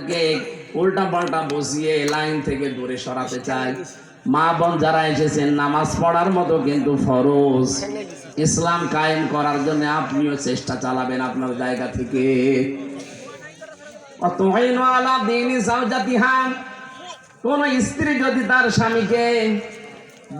তাদেরকে উল্টা পাল্টা বসিয়ে লাইন থেকে দূরে সরাতে চায়। মা বোন যারা এসেছেন, নামাজ পড়ার মতো কিন্তু ফরজ। ইসলাম কায়েম করার জন্য আপনিও চেষ্টা চালাবেন আপনার জায়গা থেকে। কোন স্ত্রী যদি তার স্বামীকে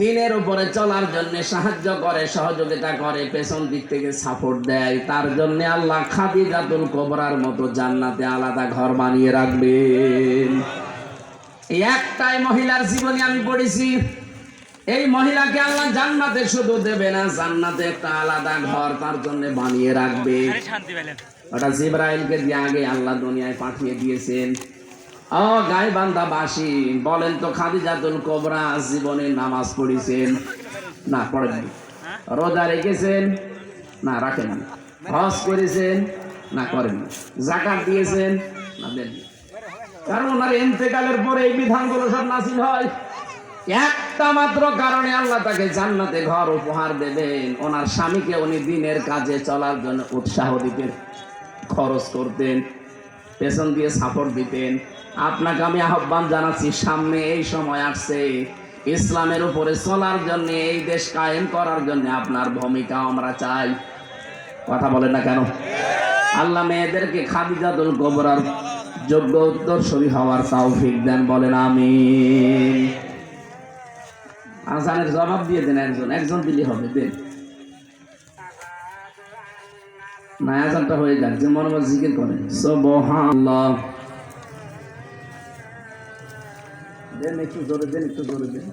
দিনের উপরে চলার জন্য সাহায্য করে, সহযোগিতা করে, পেছন দিক থেকে সাপোর্ট দেয়, তার জন্য আল্লাহ খাদিজাতুল কুবরার মতো জান্নাতে আলাদা ঘর বানিয়ে রাখবেন। এই একটাই মহিলার জীবনে আমি পড়েছি, এই মহিলাকে আল্লাহ জান্নাতে শুধু দেবে না, জান্নাতে একটা আলাদা ঘর তার জন্য বানিয়ে রাখবে। ওটা জিবরাইলকে দিয়ে আগে আল্লাহ দুনিয়ায় পাঠিয়ে দিয়েছেন। ও গাইবান্ধাবাসী, বলেন তো খাদিজাতুল কুবরা জীবনে নামাজ পড়েছেন? না, পড়েননি। রোজা রেখেছেন? না, রাখেননি। হজ করেছেন? না, করেননি। যাকাত দিয়েছেন? না, দেননি। কারণ ওনার ইন্তেকালের পরে এই বিধানগুলো সব নাযিল হয়। একটা মাত্র কারণে আল্লাহ তাকে জান্নাতে ঘর উপহার দেবেন। ওনার স্বামীকে উনি দিনের কাজে চলার জন্য উৎসাহ দিতেন, খরচ করতেন, পেছন দিয়ে সাপোর্ট দিতেন। আপনাকে আমি আহ্বান জানাচ্ছি, সামনে এই সময় আসছে, ইসলামের উপরে চলার জন্য, এই দেশ কায়েম করার জন্য আপনার ভূমিকা আমরা চাই। কথা বলেন না কেন? আল্লাহ মেয়েদেরকে খাদিজাতুল কুবরার যোগ্য উত্তরসূরি হওয়ার তৌফিক দেন, বলেন আমিন। আজানের জবাব দিয়ে দেন, একজন দিলে হবে, দেন না, আজানটা হয়ে যাক, যে মনে মনে জিকির করেন সুবহানাল্লাহ। দেন একটু জোরে দেন, একটু জোরে দেন।